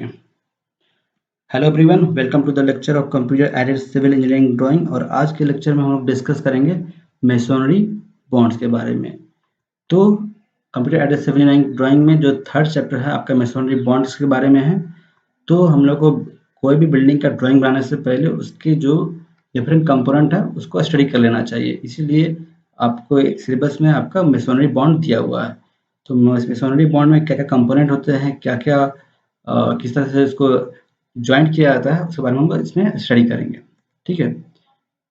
Okay. Hello everyone, welcome to the lecture of computer aided civil engineering drawing. और आज के lecture में हम लोग डिस्कस करेंगे मेसोनरी बॉन्ड्स के बारे में। तो computer aided civil engineering drawing में जो थर्ड चैप्टर है आपका मेसोनरी बॉन्ड्स के बारे में है। तो हम लोग को कोई भी बिल्डिंग का ड्राइंग बनाने से पहले उसके जो डिफरेंट कंपोनेंट है उसको स्टडी कर लेना चाहिए। इसीलिए आपको एक सिलेबस में आपका मेसोनरी बॉन्ड दिया हुआ है। तो मेसोनरी बॉन्ड में क्या क्या कंपोनेंट होते हैं, क्या क्या किस तरह से इसको ज्वाइंट किया जाता है, उसके बारे में हम इसमें स्टडी करेंगे। ठीक है।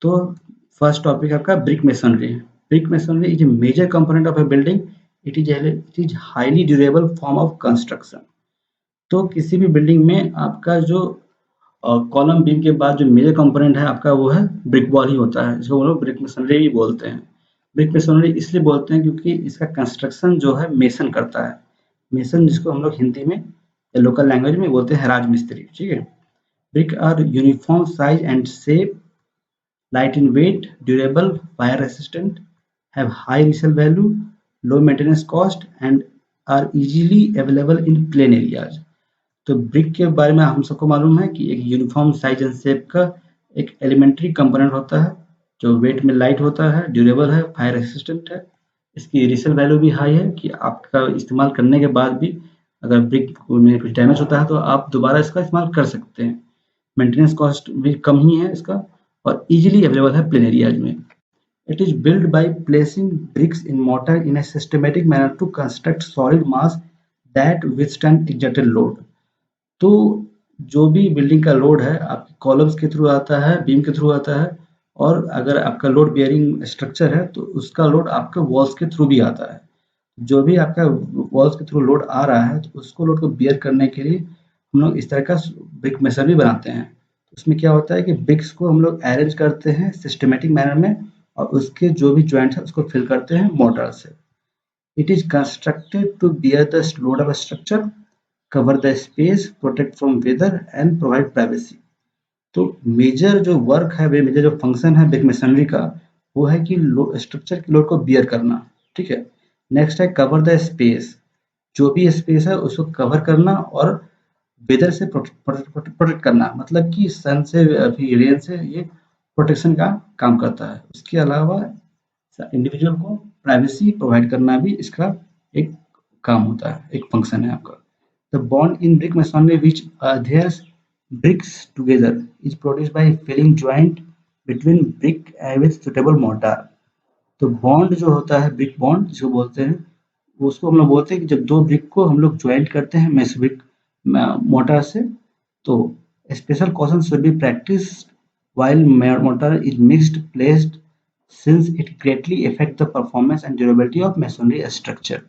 तो फर्स्ट टॉपिक आपका ब्रिक मेसनरी है। Brick masonry is a major component of a building. It is highly durable form of construction. तो किसी भी बिल्डिंग में आपका जो कॉलम बीम के बाद जो मेजर कंपोनेंट है आपका वो है ब्रिक वॉल ही होता है, जिसको हम लोग ब्रिक मेसनरी भी बोलते हैं। ब्रिक मेसनरी इसलिए बोलते हैं क्योंकि इसका कंस्ट्रक्शन जो है मेसन करता है। मेसन जिसको हम लोग हिंदी में या लोकल लैंग्वेज में बोलते हैं राज मिस्त्री। ठीक है। Brick are uniform size and shape, light in weight, durable, fire resistant, have high resale value, low maintenance cost and are easily available in plain areas. तो ब्रिक के बारे में हम सबको मालूम है कि एक यूनिफॉर्म साइज एंड शेप का एक एलिमेंट्री कंपोनेंट होता है जो वेट में लाइट होता है, ड्यूरेबल है, फायर रेसिस्टेंट है। इसकी रीसेल वैल्यू भी हाई है कि आपका इस्तेमाल करने के बाद भी अगर ब्रिक में कुछ डैमेज होता है तो आप दोबारा इसका इस्तेमाल कर सकते हैं। मेंटेनेंस कॉस्ट भी कम ही है इसका और इजीली अवेलेबल है प्लेन एरियाज में। It is build by placing bricks in mortar in a systematic manner to construct solid mass that withstand exerted load. तो जो भी बिल्डिंग का लोड है आपके कॉलम्स के थ्रू आता है, बीम के थ्रू आता है, और अगर आपका लोड बेयरिंग स्ट्रक्चर है तो उसका लोड आपका वॉल्स के थ्रू भी आता है। जो भी आपका वॉल्स के थ्रू लोड आ रहा है तो उसको लोड को बियर करने के लिए हम लोग इस तरह का ब्रिक मेसनरी बनाते हैं। उसमें क्या होता है कि ब्रिक्स को हम लोग अरेंज करते हैं सिस्टमेटिक मैनर में और उसके जो भी जॉइंट्स है उसको फिल करते हैं मोर्टार से। It is constructed to bear the load of structure, cover the space, protect from weather and provide privacy. तो मेजर जो वर्क है, मेजर जो फंक्शन है ब्रिक मेसनरी का वो है कि स्ट्रक्चर के लोड को बियर करना। ठीक है। नेक्स्ट है कवर द स्पेस, जो भी स्पेस है उसको कवर करना और वेदर से प्रोटेक्ट करना, मतलब कि सन से, अभी रेन से ये प्रोटेक्शन का काम करता है। उसके अलावा इंडिविजुअल को प्राइवेसी प्रोवाइड करना भी इसका एक काम होता है, एक फंक्शन है आपका। The bond in brick masonry which adheres bricks together is produced by filling joint between brick with suitable mortar। तो बॉन्ड जो होता है ब्रिक बॉन्ड जिसको बोलते हैं, उसको हम लोग बोलते हैं कि जब दो ब्रिक को हम लोग ज्वाइंट करते हैं मेस ब्रिक मोटर से, तो special caution should be practice while mortar is mixed placed since it greatly affect the performance and durability of masonry structure।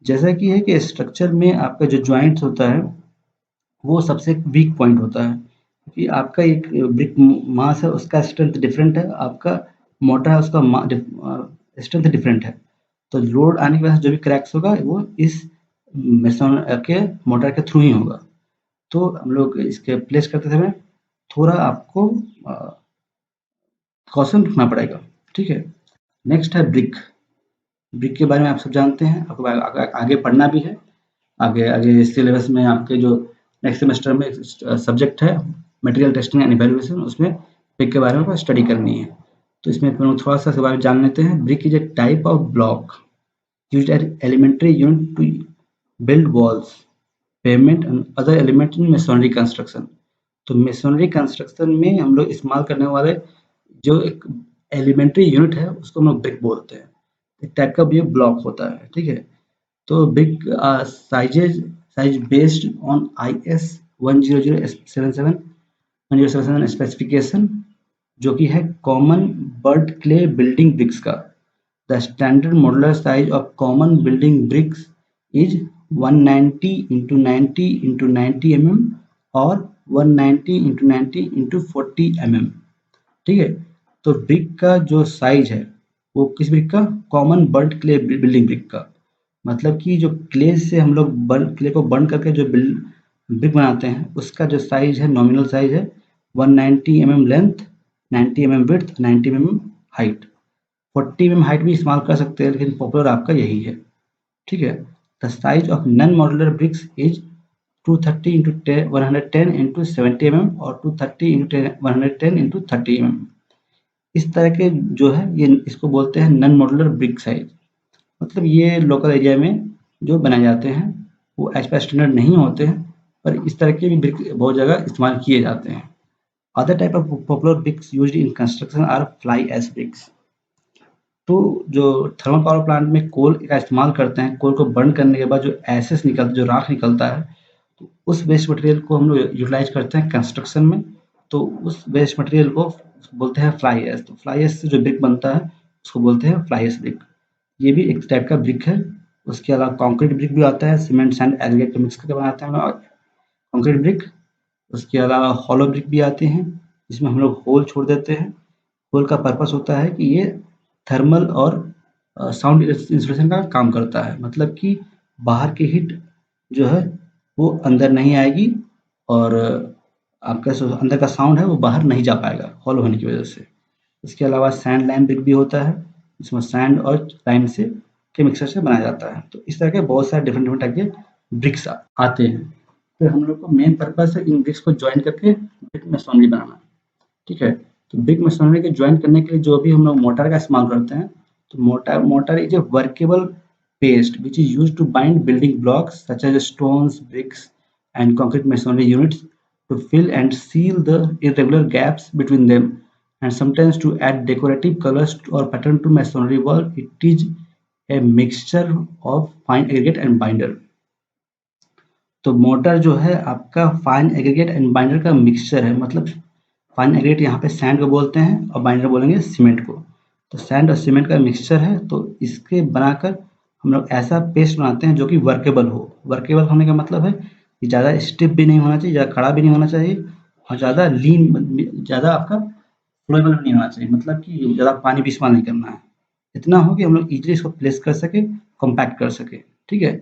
जैसा कि है कि स्ट्रक्चर में आपका जो ज्वाइंट्स होता है वो सबसे वीक पॉइंट होता है, क्योंकि आपका एक ब्रिक मास है उसका स्ट्रेंथ डिफरेंट है, आपका मोटर है उसका स्ट्रेंथ डिफरेंट है। तो लोड आने की वजह से जो भी क्रैक्स होगा वो इस मेसन के मोटर के थ्रू ही होगा। तो हम लोग इसके प्लेस करते समय थोड़ा आपको कॉशन रखना पड़ेगा। ठीक है। नेक्स्ट है ब्रिक। ब्रिक के बारे में आप सब जानते हैं, आपको आगे पढ़ना भी है। आगे आगे सिलेबस में आपके जो नेक्स्ट सेमेस्टर में सब्जेक्ट है मटेरियल टेस्टिंग एंड इवैल्यूएशन, उसमें ब्रिक के बारे में स्टडी करनी है। तो इसमें थोड़ा सा इसके बारे में जान लेते हैं। Brick is a type of block used as elementary unit to build walls, pavement and other elements in masonry construction। तो मेसोनरी कंस्ट्रक्शन में हम लोग इस्तेमाल करने वाले जो एक एलिमेंट्री यूनिट है उसको हम लोग ब्रिक बोलते हैं। एक टाइप का भी ब्लॉक होता है। ठीक है। तो brick size based on IS 10077 specification, जो कि है common burnt clay building bricks का। The standard modular size of common building bricks is 190 into 90 into 90 mm और 190 into 90 into 40 mm। ठीक है। तो ब्रिक का जो साइज है वो किस ब्रिक का, common burnt clay building brick का, मतलब कि जो क्ले से हम लोग क्ले को बर्न करके जो ब्रिक बनाते हैं उसका जो साइज है, नॉमिनल साइज है 190 mm length, 90 mm width, 90 mm height. 40 mm height भी इस्तेमाल कर सकते हैं, लेकिन पॉपुलर आपका यही है। ठीक है। The size of non modular bricks is 230 into 110 into 70 mm और 230 इंटू 110 इंटू 30 mm। इस तरह के जो है ये इसको बोलते हैं नॉन मॉड्यूलर ब्रिक साइज। मतलब ये लोकल एरिया में जो बनाए जाते हैं वो एज पर स्टैंडर्ड नहीं होते हैं, पर इस तरह के भी ब्रिक बहुत जगह इस्तेमाल किए जाते हैं। Other type of popular bricks used in construction are fly ash bricks. तो जो थर्मल पावर प्लांट में कोल का इस्तेमाल करते हैं, कोल को बर्न करने के बाद जो एशेस निकलता जो राख निकलता है, तो उस वेस्ट मटेरियल को हम लोग यूटिलाइज करते हैं कंस्ट्रक्शन में। तो उस वेस्ट मटेरियल को बोलते हैं फ्लाई ऐश। तो फ्लाई ऐश से जो ब्रिक बनता है उसको बोलते हैं फ्लाई ऐश ब्रिक। ये भी एक टाइप का ब्रिक है। उसके अलावा कंक्रीट ब्रिक भी आता है, सीमेंट सैंड एग्रीगेट को मिक्स करके बनाते हैं हम लोग कंक्रीट ब्रिक। उसके अलावा हॉलो ब्रिक भी आते हैं, जिसमें हम लोग होल छोड़ देते हैं। होल का पर्पस होता है कि ये थर्मल और साउंड इंसुलेशन का काम करता है। मतलब कि बाहर की हीट जो है वो अंदर नहीं आएगी और आपका जो अंदर का साउंड है वो बाहर नहीं जा पाएगा हॉल होने की वजह से। इसके अलावा सैंड लाइम ब्रिक भी होता है, जिसमें सैंड और लाइम से के मिक्सचर से बनाया जाता है। तो इस तरह के बहुत सारे डिफरेंट टाइप के ब्रिक्स आते हैं। फिर हम लोग को मेन पर्पस है इन ब्रिक्स को ज्वाइन करके ब्रिक मेसोनरी बनाना। ठीक है, तो ब्रिक मेसोनरी के ज्वाइन करने के लिए जो भी हम लोग मोटर का इस्तेमाल करते हैं, तो mortar is a workable paste which is used to bind building blocks such as stones, bricks and concrete masonry units to fill and seal the irregular gaps between them, and sometimes to add decorative colors or pattern to masonry wall. It is a mixture of fine aggregate and binder. तो motor जो है आपका fine aggregate and binder का mixture है। मतलब fine aggregate यहाँ पे sand को बोलते हैं और बाइंडर बोलेंगे सीमेंट को। तो सैंड और सीमेंट का मिक्सचर है, तो इसके बनाकर हम लोग ऐसा पेस्ट बनाते हैं जो कि वर्केबल हो। वर्केबल होने का मतलब है कि ज़्यादा स्टिफ भी नहीं होना चाहिए, ज़्यादा खड़ा भी नहीं होना चाहिए और ज़्यादा ज़्यादा आपका फ्लोएबल भी नहीं होना चाहिए। मतलब कि ज़्यादा पानी भी इस्तेमाल नहीं करना है। इतना हो कि हम लोग इजीली इसको प्लेस कर सके, कॉम्पैक्ट कर सके। ठीक है,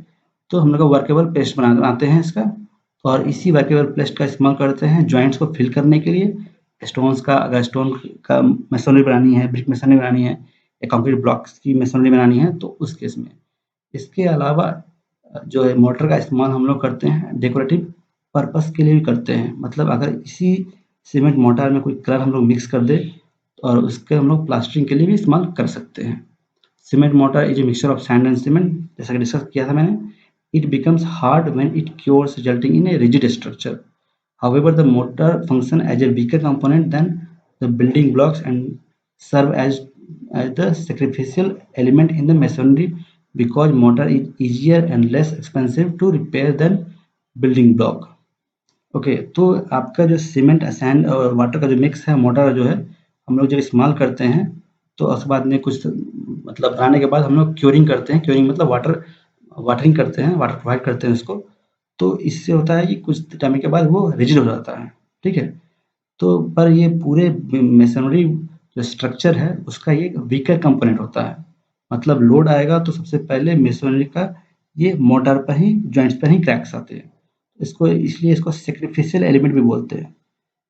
तो हम लोग वर्केबल पेस्ट बनाते हैं इसका, और इसी वर्केबल पेस्ट का इस्तेमाल करते हैं जॉइंट्स को फिल करने के लिए। स्टोन्स का, अगर स्टोन का मेसोनरी बनानी है, ब्रिक मेसोनरी बनानी है या कंक्रीट ब्लॉक्स की मेसोनरी बनानी है, तो उस केस में। इसके अलावा जो है मोटर का इस्तेमाल हम लोग करते हैं डेकोरेटिव पर्पस के लिए भी करते हैं। मतलब अगर इसी सीमेंट मोटर में कोई कलर हम लोग मिक्स कर दे और उसके हम लोग प्लास्टरिंग के लिए भी इस्तेमाल कर सकते हैं। Cement mortar is a mixture of sand and cement, जैसा कि डिस्कस किया था मैंने। It becomes hard when it cures resulting in a rigid structure. However, the motor function as a weaker component than the building blocks and serve as the sacrificial element in the masonry because motor is easier and less expensive to repair than building block. Okay, तो आपका जो cement, sand और water का जो mix है, motor जो है हम लोग जब इस्तेमाल करते हैं, तो उसके बाद में कुछ मतलब बनाने के बाद हम लोग क्योरिंग करते हैं। क्योरिंग मतलब वाटरिंग करते हैं, वाटर प्रोवाइड करते हैं उसको। तो इससे होता है कि कुछ टाइम के बाद वो रिजिड हो जाता है। ठीक है, तो पर ये पूरे मेसनरी जो स्ट्रक्चर है उसका ये वीकर कंपोनेंट होता है। मतलब लोड आएगा तो सबसे पहले मेसनरी का ये मोटर पर ही, जॉइंट्स पर ही क्रैक्स आते हैं। इसको इसलिए इसको सेक्रीफिशियल एलिमेंट भी बोलते हैं,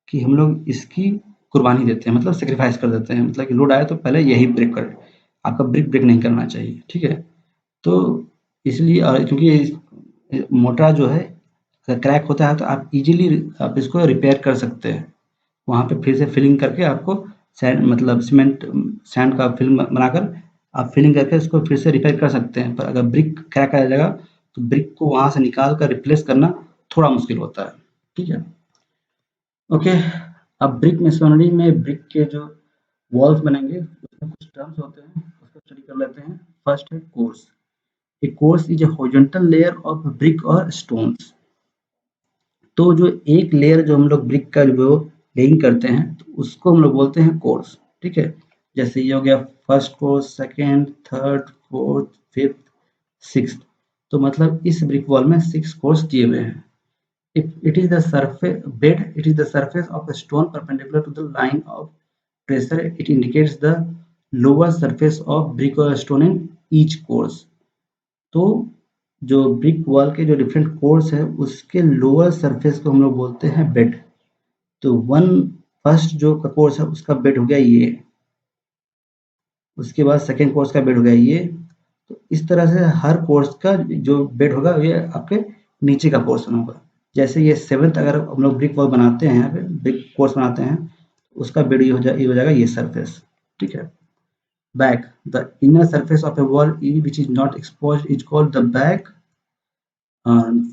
कि हम लोग इसकी कुर्बानी देते हैं, मतलब सेक्रीफाइस कर देते हैं। मतलब कि लोड आए तो पहले यही ब्रेक कर, आपका ब्रेक नहीं करना चाहिए। ठीक है, तो इसलिए क्योंकि मोटा जो है अगर क्रैक होता है तो आप इजीली आप इसको रिपेयर कर सकते हैं। वहाँ पे फिर से फिलिंग करके आपको सैंड, मतलब सैंड का फिल्म बनाकर आप फिलिंग करके उसको फिर से रिपेयर कर सकते हैं। पर अगर ब्रिक क्रैक आ जाएगा तो ब्रिक को वहाँ से निकाल कर रिप्लेस करना थोड़ा मुश्किल होता है। ठीक है, ओके। अब ब्रिक मेसोनरी में ब्रिक के जो वॉल्स बनेंगे उसमें कुछ टर्म्स होते हैं, उसको स्टडी कर लेते हैं। फर्स्ट है course. A course is a horizontal layer of brick और स्टोन्स। तो जो एक लेयर जो हम लोग ब्रिक का जो लेइंग करते हैं तो उसको हम लोग बोलते हैं कोर्स। ठीक है, जैसे ये हो गया first course, second, third, fourth, fifth, sixth. तो मतलब इस ब्रिक वॉल में 6 कोर्स दिए हुए हैं। If it is the surface bed, it is the surface of the stone perpendicular to the line of pressure. It indicates the lower surface of brick or stone in each course. तो जो brick wall के जो different course है उसके lower surface को हम लोग बोलते हैं बेड। तो फर्स्ट जो कोर्स है उसका बेड हो गया ये, उसके बाद सेकेंड कोर्स का बेड हो गया ये। तो इस तरह से हर कोर्स का जो बेड होगा ये आपके नीचे का पोर्शन होगा। जैसे ये 7th अगर हम लोग ब्रिक वॉल बनाते हैं, ब्रिक कोर्स बनाते हैं, उसका बेड ये हो जाएगा ये सरफेस, ठीक है। Back, the inner surface of a wall which is not exposed is called the back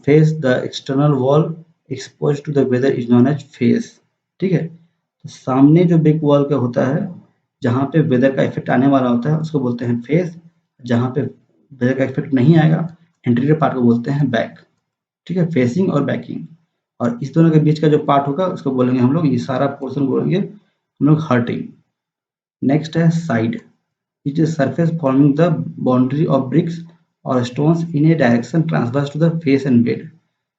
face, the external wall expose to the weather is known as face, ठीक है। तो सामने जो ब्रिक वॉल का होता है, जहाँ पे वेदर का इफेक्ट आने वाला होता है, उसको बोलते हैं फेस। जहाँ पे वेदर का इफेक्ट नहीं आएगा, इंटीरियर पार्ट को बोलते हैं बैक, ठीक है, फेसिंग और बैकिंग। और इस दोनों के बीच का जो पार्ट होगा उसको बोलेंगे हम लोग, ये सारा पोर्शन बोलेंगे हम लोग हर्टिंग। नेक्स्ट है side, it is surface forming the boundary of bricks or stones in a direction transverse to the face and bed.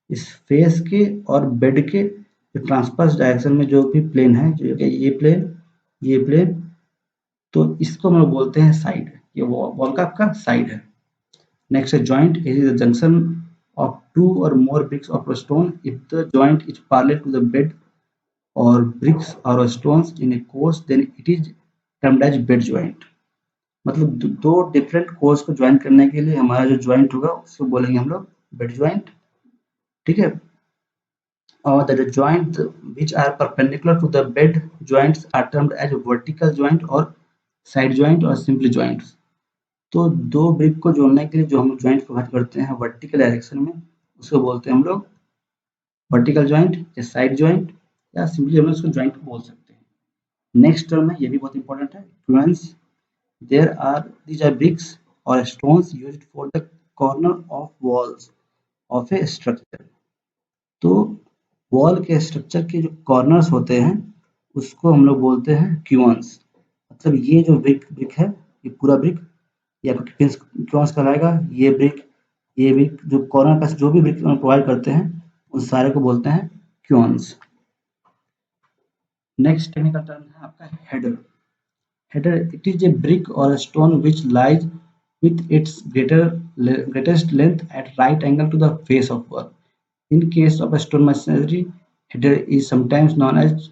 इस फेस के और बेड के जो ट्रांसवर्स डायरेक्शन में जो भी प्लेन है, जो ये प्लेन, तो इसको हम लोग बोलते हैं साइड। ये वॉल का आपका साइड है। नेक्स्ट है joint, it is the junction of two or more bricks or stone if the joint is parallel to the bed or bricks or stones in a course, then it is termed as bed joint। मतलब दो different course को join करने के लिए हमारा जो joint होगा उसको बोलेंगे हम लोग बेड ज्वाइंट, ठीक है। और the joint which are perpendicular to the bed joints are termed as vertical joint और साइड ज्वाइंट और सिंपली ज्वाइंट्स। तो दो ब्रिक को जोड़ने के लिए जो हम ज्वाइंट प्रोवाइड करते हैं वर्टिकल डायरेक्शन में, उसको बोलते हैं हम लोग वर्टिकल ज्वाइंट या साइड ज्वाइंट, या सिंपली हम लोग उसको ज्वाइंट बोल सकते हैं। नेक्स्ट टर्म है, ये भी बहुत इंपॉर्टेंट है, फ्लुएंस। There are these are bricks or stones used for the corner of walls of a structure. तो वॉल के स्ट्रक्चर के जो कॉर्नर्स होते हैं उसको हम लोग बोलते हैं क्यूअन्स। मतलब ये जो ब्रिक है, ये पूरा ब्रिक या क्यूअन्स कहलाएगा। ये ब्रिक जो कॉर्नर का जो भी ब्रिक प्रोवाइड करते हैं उन सारे को बोलते हैं क्यूअन्स। नेक्स्ट टेक्निकल टर्म है आपका header. Header, it is a brick or stone which lies with its greatest length at right angle to the face of wall. In case of a stone masonry, header is sometimes known as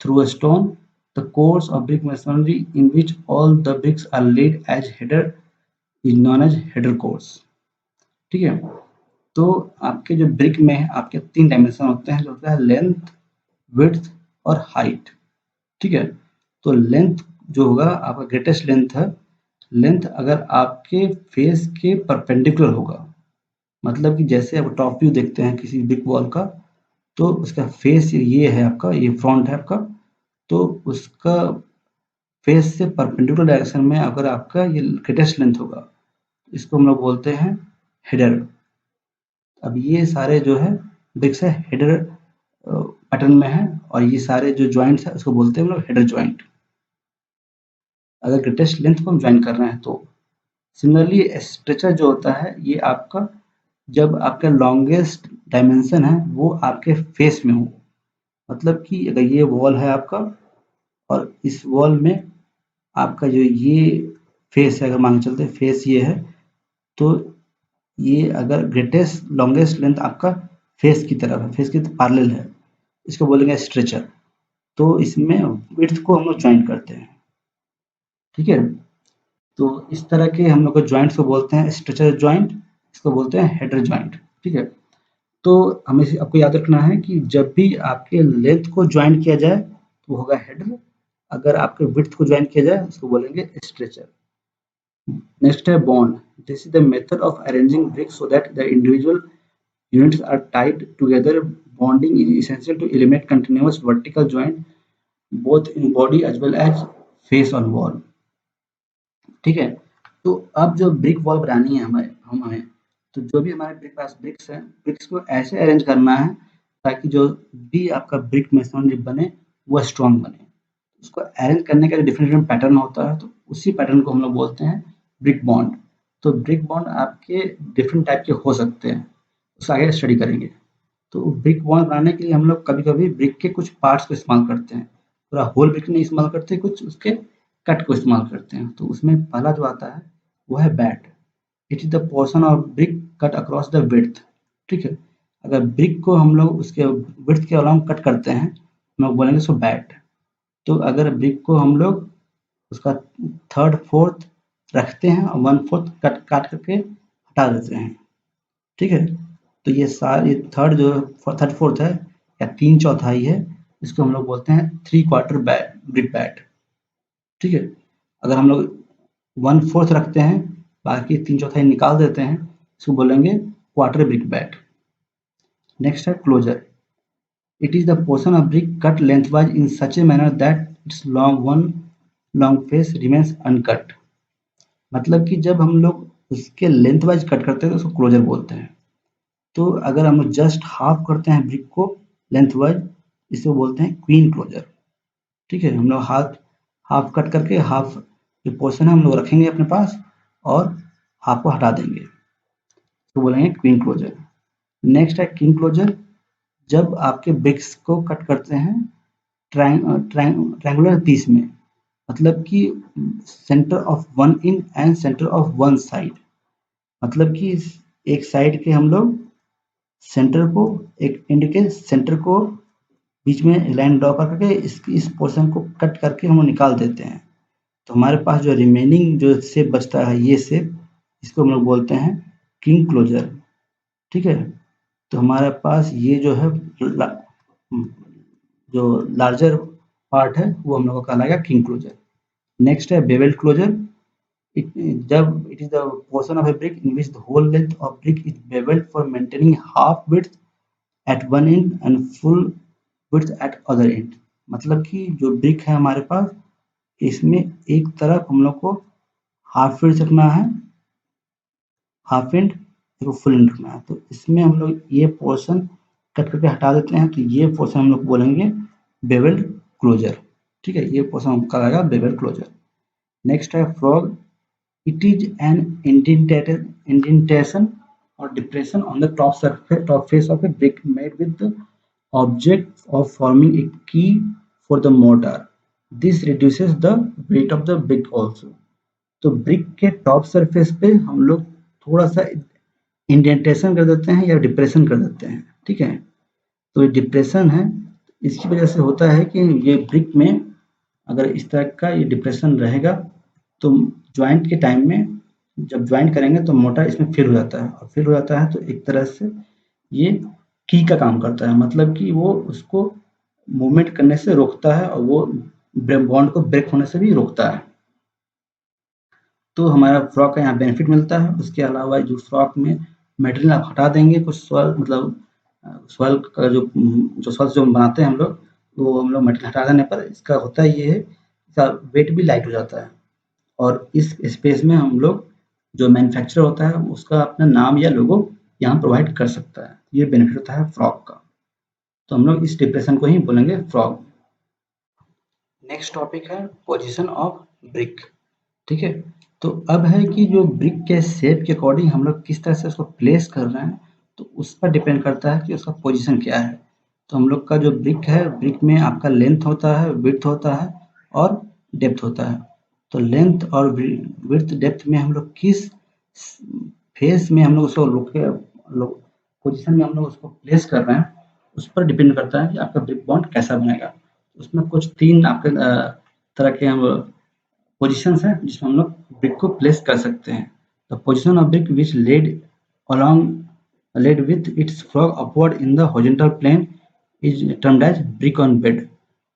through a stone. The course of brick masonry in which all the bricks are laid as header is known as header course। ठीक है, तो आपके जो brick में आपके 3 dimension होते हैं, जो होता है लेंथ, विड्थ और हाइट। ठीक है, तो लेंथ जो होगा आपका ग्रेटेस्ट लेंथ है। लेंथ अगर आपके फेस के परपेंडिकुलर होगा, मतलब कि जैसे आप टॉप व्यू देखते हैं किसी ब्रिक वॉल का, तो उसका फेस ये है आपका, ये फ्रंट है आपका, तो उसका फेस से परपेंडिकुलर डायरेक्शन में अगर आपका ये ग्रेटेस्ट लेंथ होगा, इसको हम लोग बोलते हैं हेडर। अब ये सारे जो है ब्रिक्स है हेडर पैटर्न में है, और ये सारे जो ज्वाइंट्स है उसको बोलते हैं हम लोग हेडर ज्वाइंट, अगर ग्रेटेस्ट लेंथ को हम ज्वाइन कर रहे हैं तो। सिमिलरली स्ट्रेचर जो होता है, ये आपका जब आपका लॉन्गेस्ट डायमेंशन है वो आपके फेस में हो, मतलब कि अगर ये वॉल है आपका और इस वॉल में आपका जो ये फेस है, अगर मान के चलते फेस ये है, तो ये अगर ग्रेटेस्ट लॉन्गेस्ट लेंथ आपका फेस की तरफ है, फेस के पैरेलल है, इसको बोलेंगे स्ट्रेचर। तो इसमें विड्थ को हम लोग ज्वाइन करते हैं। ठीक है, तो इस तरह के हम लोग ज्वाइंट्स को बोलते हैं स्ट्रेचर ज्वाइंट, इसको बोलते हैं हेडर ज्वाइंट। ठीक है, तो हमें आपको याद रखना है कि जब भी आपके लेंथ को ज्वाइन किया जाए तो होगा हेडर, अगर आपके विड्थ को ज्वाइन किया जाए उसको बोलेंगे स्ट्रेचर। नेक्स्ट है bond, this is the method of arranging bricks so that the individual units are tied together. Bonding is essential to eliminate continuous vertical joint both in body as well as face on wall। ठीक है, तो अब जो brick wall बनानी है हमें तो जो भी हमारे ब्रिक पास ब्रिक्स हैं, ब्रिक्स को ऐसे अरेंज करना है ताकि जो भी आपका ब्रिक मेसनरी बने वो स्ट्रॉन्ग बने। उसको अरेंज करने का डिफरेंट पैटर्न होता है, तो उसी पैटर्न को हम लोग बोलते हैं ब्रिक बॉन्ड। तो ब्रिक बॉन्ड आपके डिफरेंट टाइप के हो सकते हैं, उसको आगे स्टडी करेंगे। तो ब्रिक वॉल बनाने के लिए हम लोग कभी-कभी ब्रिक के कुछ पार्ट्स को इस्तेमाल करते हैं, पूरा होल ब्रिक नहीं इस्तेमाल करते, कुछ उसके कट को इस्तेमाल करते हैं। तो उसमें पहला जो आता है वो है bat. It is the portion of brick cut across the width. ठीक है, अगर ब्रिक को हम लोग उसके विड्थ के अलावा कट करते हैं हम लोग बोलेंगे उसको बैट। तो अगर ब्रिक को हम लोग उसका 3rd 4th रखते हैं और 1/4 काट करके हटा देते हैं। ठीक है, तो ये थर्ड जो थर्ड फोर्थ है या 3/4 है, इसको हम लोग बोलते हैं 3/4 ब्रिक बैट। ठीक है, अगर हम लोग 1/4 रखते हैं, बाकी 3/4 निकाल देते हैं, इसको बोलेंगे क्वार्टर ब्रिक बैट। नेक्स्ट है closer. It is the portion of brick cut lengthwise in such a manner that its long face remains uncut. मतलब कि जब हम लोग उसके लेंथ वाइज कट करते हैं तो उसको क्लोजर बोलते हैं। तो अगर हम लोग जस्ट हाफ करते हैं ब्रिक को लेंथ वाइज, इसको बोलते हैं क्वीन क्लोजर। ठीक है, हम लोग हाफ कट करके हाफ जो पोर्शन है हम लोग रखेंगे अपने पास और हाफ को हटा देंगे, तो बोलेंगे क्वीन क्लोजर। नेक्स्ट है किंग क्लोजर। जब आपके ब्रिक्स को कट करते हैं ट्रायंगुलर पीस में, मतलब कि centre of one in and centre of one side, मतलब कि एक साइड के हम लोग सेंटर को, एक एंड के सेंटर को बीच में लाइन ड्रॉ करके इस पोर्शन को कट करके हम निकाल देते हैं, तो हमारे पास जो रिमेनिंग जो शेप बचता है, ये शेप, इसको हम लोग बोलते हैं किंग क्लोजर। ठीक है, तो हमारे पास ये जो है जो लार्जर पार्ट है वो हम लोग का कहलाएगा किंग क्लोजर। नेक्स्ट है बेवेल्ड क्लोजर। जब it is the portion of a brick in which the whole length of brick is bevelled for maintaining half width at one end and full width at other end. मतलब कि जो brick है हमारे पास, इसमें एक तरफ हम लोग को हाफ विड्थ रखना है, हाफ एंड फुल एंड रखना है, तो इसमें हम लोग ये पोर्शन कट करके हटा देते हैं, तो ये पोर्शन हम लोग बोलेंगे बेवेल्ड क्लोजर। ठीक है, ये पोर्शन कहलाएगा बेवेल्ड क्लोजर। नेक्स्ट है frog. It is an indentation or depression on the top face of a brick made with the object of forming a key for the mortar. This reduces the weight of the brick also. तो brick के top surface पे हम लोग थोड़ा सा indentation कर देते हैं या डिप्रेशन कर देते हैं। ठीक है, तो ये डिप्रेशन है, इसकी वजह से होता है कि ये ब्रिक में अगर इस तरह का ये डिप्रेशन रहेगा तो ज्वाइंट के टाइम में जब ज्वाइंट करेंगे तो मोटर इसमें फिल हो जाता है, और फिल हो जाता है तो एक तरह से ये की का काम करता है, मतलब कि वो उसको मूवमेंट करने से रोकता है और वो बॉन्ड को ब्रेक होने से भी रोकता है। तो हमारा फ्रॉक का यहाँ बेनिफिट मिलता है। उसके अलावा जो फ्रॉक में मटेरियल आप हटा देंगे, कुछ सॉइल मतलब सॉइल का जो सॉइल जो बनाते हैं हम लोग, वो हम लोग मटेरियल हटा देने पर इसका होता ये है, इसका वेट भी लाइट हो जाता है, और इस स्पेस में हम लोग जो मैन्युफैक्चरर होता है उसका अपना नाम या लोगो यहाँ प्रोवाइड कर सकता है। ये बेनिफिट होता है फ्रॉक का, तो हम लोग इस डिप्रेशन को ही बोलेंगे फ्रॉक। नेक्स्ट टॉपिक है पोजीशन ऑफ ब्रिक। ठीक है, तो अब है कि जो ब्रिक के शेप के अकॉर्डिंग हम लोग किस तरह से उसको प्लेस कर रहे हैं, तो उस पर डिपेंड करता है कि उसका पोजीशन क्या है। तो हम लोग का जो ब्रिक है, ब्रिक में आपका लेंथ होता है, विड्थ होता है और डेप्थ होता है। तो लेंथ और विड्थ डेप्थ में हम लोग किस फेस में हम लोग उसको पोजीशन में हम लोग उसको प्लेस कर रहे हैं, उस पर डिपेंड करता है कि आपका ब्रिक बॉन्ड कैसा बनेगा। उसमें कुछ 3 आपके तरह के हम पोजीशंस हैं जिसमें हम लोग ब्रिक को प्लेस कर सकते हैं। The position of brick which laid with its frog upward in the horizontal plane is termed as brick on bed.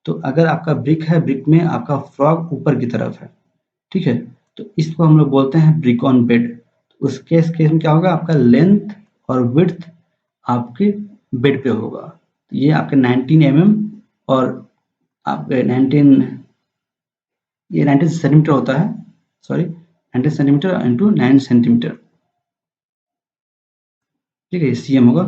तो अगर आपका ब्रिक है, ब्रिक में आपका फ्रॉग ऊपर की तरफ है, ठीक है, तो इसको हम लोग बोलते हैं ब्रिक ऑन बेड। उस केस में क्या होगा, आपका लेंथ और विड्थ आपके बेड पे होगा। तो ये आपके 19 mm और आपके 19 सेंटीमीटर होता है, सॉरी 19 सेंटीमीटर इंटू 9 सेंटीमीटर। ठीक है, cm होगा।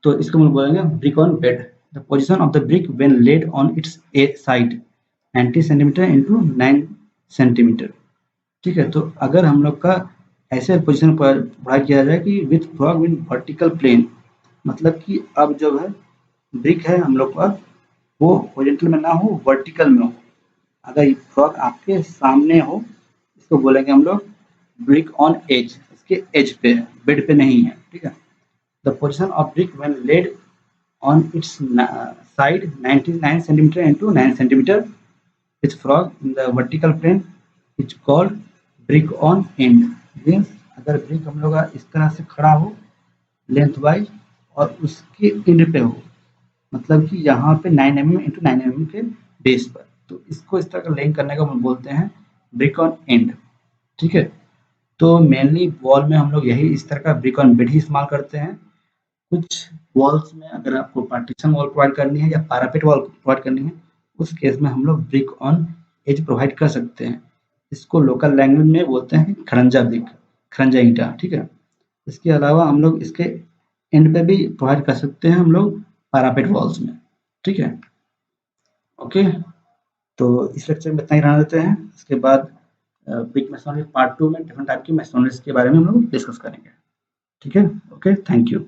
तो इसको हम बोलेंगे brick on bed. The position of the brick when laid on its side 90 centimetre into 9 centimetre. ठीक है, तो अगर हम लोग का ऐसे पोजीशन पर पढ़ाई किया जाए कि with frog in vertical plane, मतलब कि अब जब है ब्रिक है हम लोग का, वो हॉरिजॉन्टल में ना हो, वर्टिकल में हो। अगर फ्रॉग आपके सामने हो, इसको बोलेंगे हम लोग ब्रिक ऑन एज, इसके एज पे है, बेड पे नहीं है। ठीक है, the position of brick when laid on its side 99 centimetre into 9 centimetre with frog in the vertical plane is called brick on end. Means अगर ब्रिक हम लोग इस तरह से खड़ा हो लेंथ वाइज और उसके एंड पे हो, मतलब कि यहाँ पे 9 mm इंटू 9 mm के बेस पर, तो इसको इस तरह का लेइंग करने को हम बोलते हैं ब्रिक ऑन एंड। ठीक है, तो मेनली वॉल में हम लोग यही इस तरह का ब्रिक ऑन बेड ही इस्तेमाल करते हैं। कुछ वॉल्स में अगर आपको पार्टीशन वॉल प्रोवाइड करनी है या पैरापेट वॉल प्रोवाइड करनी है, उस केस में हम लोग ब्रिक ऑन एज प्रोवाइड कर सकते हैं। इसको लोकल लैंग्वेज में बोलते हैं खरंजा ब्रिक, खरंजा ईंटा। ठीक है, इसके अलावा हम लोग इसके एंड पे भी प्रोवाइड कर सकते हैं हम लोग पैरापेट वॉल्स में। ठीक है, ओके, तो इस लेक्चर में इतना ही रहने देते हैं। इसके बाद ब्रिक मैसोनरी पार्ट 2 में डिफरेंट टाइप की मैसोनरीज के बारे में हम लोग डिस्कस करेंगे। ठीक है, ओके, थैंक यू।